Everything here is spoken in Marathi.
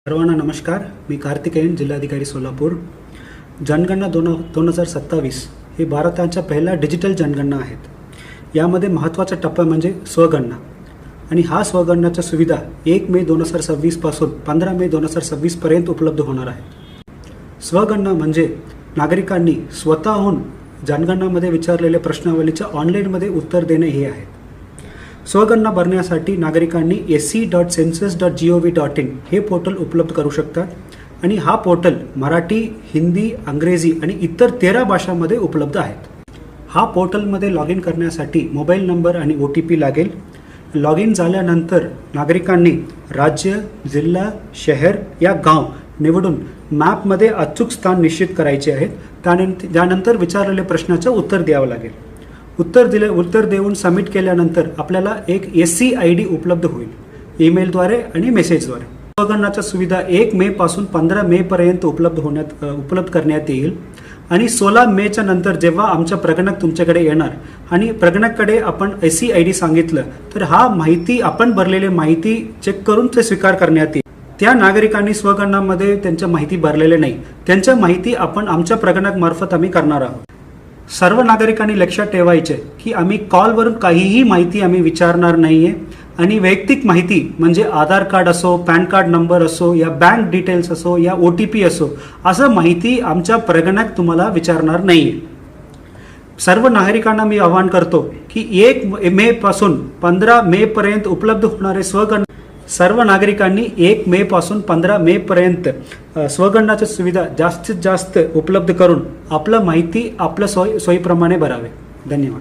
सर्वांना नमस्कार. मी कार्तिकेयन, जिल्हाधिकारी सोलापूर. जनगणना 2027 ही भारताच्या पहिल्या डिजिटल जनगणना आहेत. यामध्ये महत्त्वाचा टप्पा म्हणजे स्वगणना आणि हा स्वगणनाच्या सुविधा 1 मे 2026 पासून 15 मे 2026 पर्यंत उपलब्ध होणार आहे. स्वगणना म्हणजे नागरिकांनी स्वतःहून जनगणनामध्ये विचारलेल्या प्रश्नावलीच्या ऑनलाईनमध्ये उत्तर देणे हे आहे. स्वगणना भरण्यासाठी नागरिकांनी se.census.gov.in हे पोर्टल उपलब्ध करू शकतात आणि हा पोर्टल मराठी, हिंदी, इंग्रजी आणि इतर 13 भाषांमध्ये उपलब्ध आहेत. हा पोर्टलमध्ये लॉग इन करण्यासाठी मोबाईल नंबर आणि OTP लागेल. लॉग इन झाल्यानंतर नागरिकांनी राज्य, जिल्हा, शहर या गाव निवडून मॅपमध्ये अचूक स्थान निश्चित करायचे आहेत. त्यानंतर विचारलेल्या प्रश्नाचं उत्तर द्यावं लागेल. उत्तर देऊन सबमिट केल्यानंतर आपल्याला एक SC ID उपलब्ध होईल, ईमेलद्वारे आणि मेसेजद्वारे. स्वगणनाच्या सुविधा 1 मे पासून 15 मे पर्यंत उपलब्ध करण्यात येईल आणि 16 मेच्या नंतर जेव्हा आमच्या प्रगणक तुमच्याकडे येणार आणि प्रगणकाकडे आपण SC ID सांगितलं तर हा माहिती आपण भरलेली माहिती चेक करून ते स्वीकार करण्यात येईल. त्या नागरिकांनी स्वगणनामध्ये त्यांच्या माहिती भरलेले नाही, त्यांच्या माहिती आपण आमच्या प्रगणक मार्फत आम्ही करणार आहोत. सर्व नागरिकांनी लक्षात ठेवायचे की आम्ही कॉलवरून काहीही माहिती आम्ही विचारणार नाहीये आणि वैयक्तिक माहिती म्हणजे आधार कार्ड असो, पॅन कार्ड नंबर असो या बँक डिटेल्स असो या OTP असो असं माहिती आमच्या प्रगणक तुम्हाला विचारणार नाहीये. सर्व नागरिकांना मी आवाहन करतो की 1 मे पासून 15 मे पर्यंत उपलब्ध होणारे स्वगणना सर्व नागरिकांनी 1 मे पासून 15 मे पर्यंत स्वगणनाची सुविधा जास्तीत जास्त उपलब्ध करून आपलं माहिती आपल्या सोयीप्रमाणे भरावे. धन्यवाद.